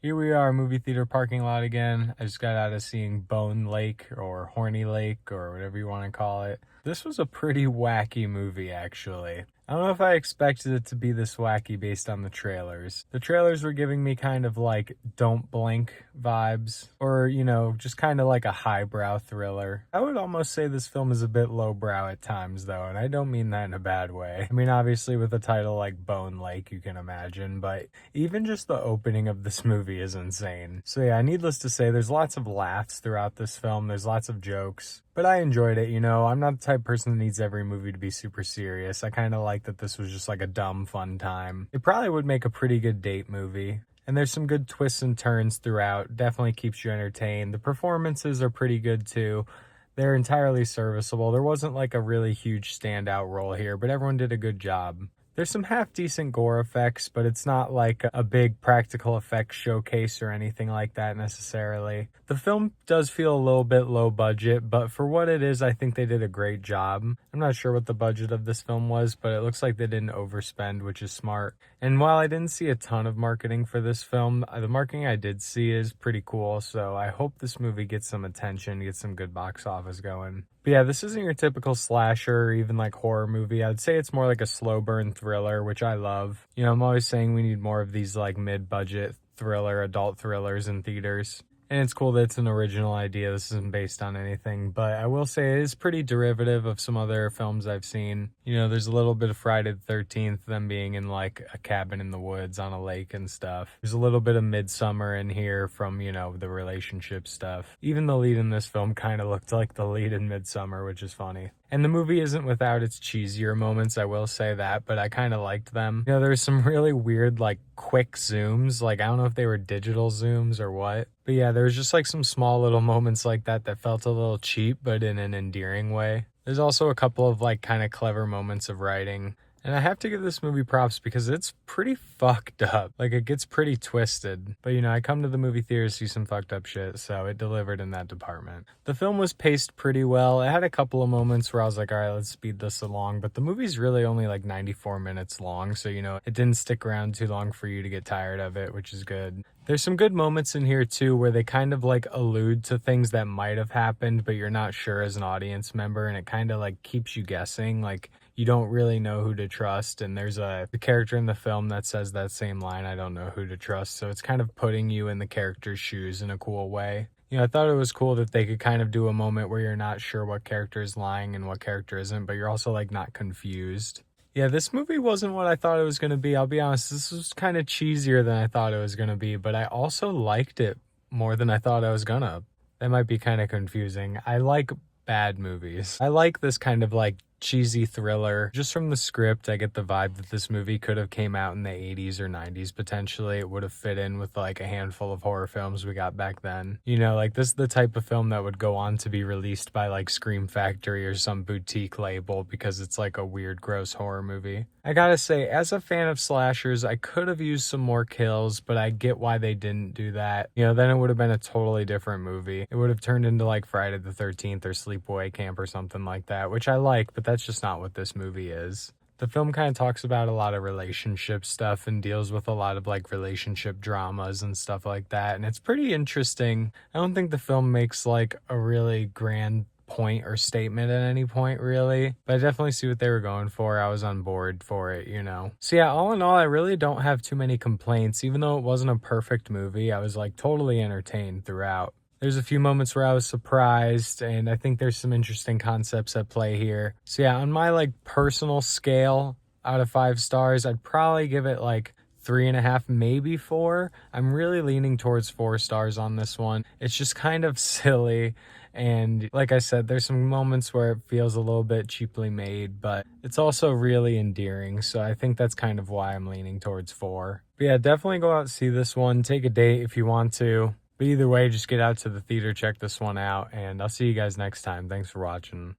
Here we are, movie theater parking lot again. I just got out of seeing Bone Lake or Horny Lake or whatever you want to call it. This was a pretty wacky movie, actually. I don't know if I expected it to be this wacky based on the trailers. The trailers were giving me kind of like Don't Blink vibes, or, just kind of like a highbrow thriller. I would almost say this film is a bit lowbrow at times, though, and I don't mean that in a bad way. I mean, obviously, with a title like Bone Lake, you can imagine, but even just the opening of this movie is insane. So yeah, needless to say, there's lots of laughs throughout this film. There's lots of jokes. But I enjoyed it, I'm not the type of person that needs every movie to be super serious. I kind of like that this was just like a dumb, fun time. It probably would make a pretty good date movie. And there's some good twists and turns throughout. Definitely keeps you entertained. The performances are pretty good too. They're entirely serviceable. There wasn't like a really huge standout role here, but everyone did a good job. There's some half-decent gore effects, but it's not like a big practical effects showcase or anything like that necessarily. The film does feel a little bit low budget, but for what it is, I think they did a great job. I'm not sure what the budget of this film was, but it looks like they didn't overspend, which is smart. And while I didn't see a ton of marketing for this film, the marketing I did see is pretty cool, so I hope this movie gets some attention, gets some good box office going. But yeah, this isn't your typical slasher or even like horror movie. I'd say it's more like a slow burn thriller, which I love. I'm always saying we need more of these like mid-budget thriller, adult thrillers in theaters. And it's cool that it's an original idea. This isn't based on anything, but I will say it is pretty derivative of some other films I've seen. There's a little bit of Friday the 13th, them being in like a cabin in the woods on a lake and stuff. There's a little bit of Midsummer in here from, the relationship stuff. Even the lead in this film kind of looked like the lead in Midsummer, which is funny. And the movie isn't without its cheesier moments, I will say that, but I kind of liked them. There's some really weird, like, quick zooms. Like, I don't know if they were digital zooms or what. But yeah, there's just, like, some small little moments like that felt a little cheap, but in an endearing way. There's also a couple of, like, kind of clever moments of writing. And I have to give this movie props because it's pretty fucked up. Like, it gets pretty twisted. But, I come to the movie theater to see some fucked up shit, so it delivered in that department. The film was paced pretty well. It had a couple of moments where I was like, all right, let's speed this along. But the movie's really only like 94 minutes long, so, it didn't stick around too long for you to get tired of it, which is good. There's some good moments in here, too, where they kind of, like, allude to things that might have happened, but you're not sure as an audience member, and it kind of, like, keeps you guessing. Like, you don't really know who to trust, and there's the character in the film that says that same line, I don't know who to trust, so it's kind of putting you in the character's shoes in a cool way. I thought it was cool that they could kind of do a moment where you're not sure what character is lying and what character isn't, but you're also, like, not confused. Yeah, this movie wasn't what I thought it was going to be. I'll be honest, this was kind of cheesier than I thought it was going to be, but I also liked it more than I thought I was gonna. That might be kind of confusing. I like bad movies. I like this kind of like cheesy thriller. Just from the script, I get the vibe that this movie could have came out in the 80s or 90s potentially. It would have fit in with like a handful of horror films we got back then. Like this is the type of film that would go on to be released by like Scream Factory or some boutique label because it's like a weird, gross horror movie. I gotta say, as a fan of slashers, I could have used some more kills, but I get why they didn't do that. Then it would have been a totally different movie. It would have turned into like Friday the 13th or Sleepaway Camp or something like that, which I like, but that's just not what this movie is. The film kind of talks about a lot of relationship stuff and deals with a lot of like relationship dramas and stuff like that, and it's pretty interesting. I don't think the film makes like a really grand point or statement at any point really, but I definitely see what they were going for. I was on board for it, So yeah, all in all, I really don't have too many complaints. Even though it wasn't a perfect movie, I was like totally entertained throughout. There's a few moments where I was surprised, and I think there's some interesting concepts at play here. So yeah, on my like personal scale out of 5 stars, I'd probably give it like 3.5, maybe 4. I'm really leaning towards 4 stars on this one. It's just kind of silly. And like I said, there's some moments where it feels a little bit cheaply made, but it's also really endearing. So I think that's kind of why I'm leaning towards 4. But yeah, definitely go out and see this one. Take a date if you want to. But either way, just get out to the theater, check this one out, and I'll see you guys next time. Thanks for watching.